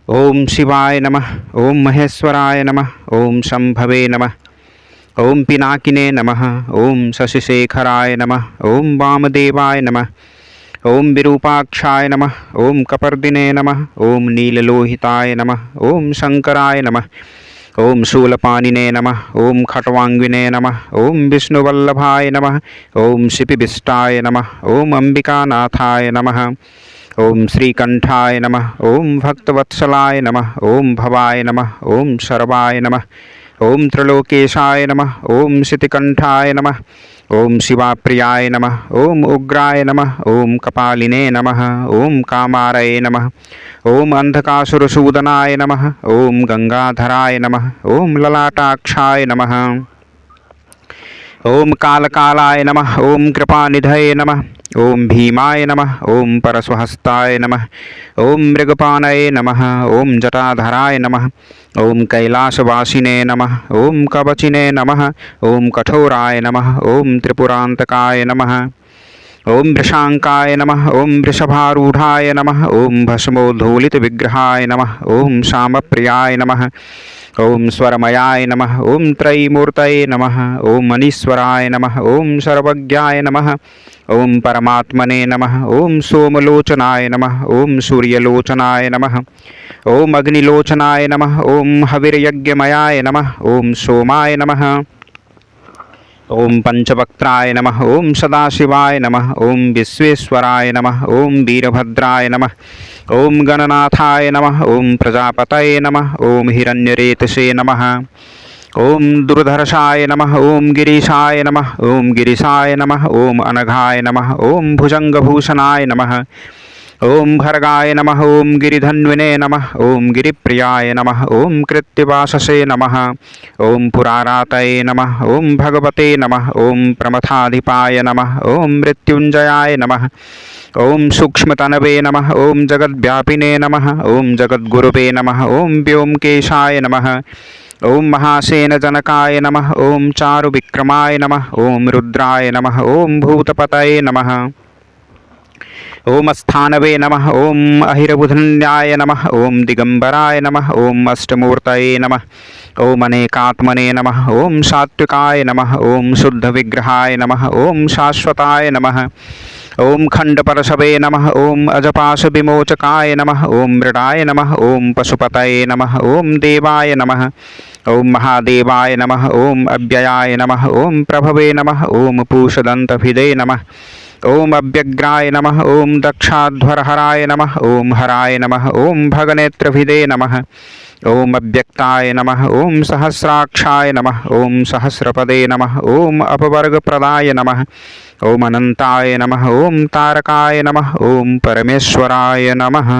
ओम शिवाय नमः। ओम महेश्वराय नमः। ओम शंभवे नमः। ओम पिनाकिने नमः। ओम शशिशेखराय नमः। ओम वामदेवाय नमः। ओम विरूपाक्षाय नमः। ओम कपर्दिने नमः। ओम नीललोहिताय नमः। ओम शंकराय नमः। ओम शूलपाणिने नमः। ओम खट्वांगिने नमः। ओम विष्णुवल्लभाय नमः। ओम शिपिविष्टाय नमः। ओम अंबिकानाथाय नमः। ओम श्रीकंठाय नमः। ओम भक्तवत्सलाय नमः। ओम भवाय नमः। ओम शर्वाय नमः। ओम त्रिलोकेशाय नमः। ओम शितिकंठाय नमः। ओम शिवाप्रियाय नमः। ओम उग्राय नमः। ओम कपालिने नमः। ओम कामारये नमः। ओम अंधकासुरसूदनाय नमः। ओम गंगाधराय नमः। ओम ललाटाक्षाय नमः। ओम कालकालाय नमः। ओम कृपानिधये नमः। ओम भीमाय नमः। ओम परशुहस्ताय नमः। ओम मृगपानये नमः। ओम जटाधराय नमः। ओम कैलासवासिने नमः। ओम कवचिने नमः। ओम कठोराय नमः। ओम त्रिपुरांतकाय नमः। ओम वृषांकाय नमः। ओम वृषभारूढ़ाय नमः। ओम भस्मोद्धूलितविग्रहाय नमः। ओम श्यामप्रियाय नमः। ओम स्वरमयाय नमः। ओम त्रयीमूर्तये नमः। ओम मनीश्वराय नमः। ओम सर्वज्ञाय नमः। ओम परमात्मने नमः। ओम सोमलोचनाय नमः। ओम सूर्यलोचनाय नमः। ओम अग्निलोचनाय नमः। ओम हविर्यज्ञमयाय नमः। ओम सोमाय नमः। ओम पंचवक्त्राय नमः। ओम सदाशिवाय नमः। ओम विश्वेश्वराय नमः। ओम वीरभद्राय नमः। ओम गणनाथाय नमः। ओम प्रजापतये नमः। ओम हिरण्यरेतसे नमः। ओम दुर्धर्षाय नमः। ओम गिरीशाय नमः। ओम गिरिशाय नमः। ओम अनघाय नमः। ओम भुजंगभूषणाय नमः। ओम भर्गाय नमः। ओम गिरिधन्विने नमः। ओम गिरिप्रियाय नमः। ओम कृत्तिवाससे नमः। ओम पुरारातये नमः। ओम भगवते नमः। ओम प्रमथाधिपाय नमः। ओम मृत्युंजयाय नमः। ओम सूक्ष्मतनवे नमः। ओम जगद्व्यापिने नमः। ओम जगद्गुरुवे नमः। ओम व्योमकेशाय नमः। ओम महासेनजनकाय नमः। ओम चारुविक्रमाय नमः। ओम रुद्राय नमः। ओम भूतपतये नमः। ओम स्थानवे नमः। ओम अहिरबुधन्याय नमः। ओम दिगंबराय नमः। ओम अष्टमूर्तये नमः। ओम अनेकात्मने नमः। ओम सात्विकाय नमः। ओम शुद्धविग्रहाय नमः। ओम शाश्वताय नमः। ओम खंडपरशवे नमः। ओम अजपाशविमोचकाय नमः। ओम मृडाय नमः। ओम पशुपतये नमः। ओम देवाय नमः। ओम महादेवाय नमः। ओम अव्ययाय नमः। ओम प्रभवे नमः। ओम पूषदन्तभिदे नमः। ओम अव्यग्राय नमः। ओम दक्षाध्वरहराय नमः। ओम हराय नमः। ओम भगनेत्रभिदे नमः। ओम अव्यक्ताय नमः। ओम सहस्राक्षाय नमः। ओम सहस्रपदे नमः। ओम अपवर्गप्रदाय नमः। ओम अनंताय नमः। ओम तारकाय नमः। ओम परमेश्वराय नमः।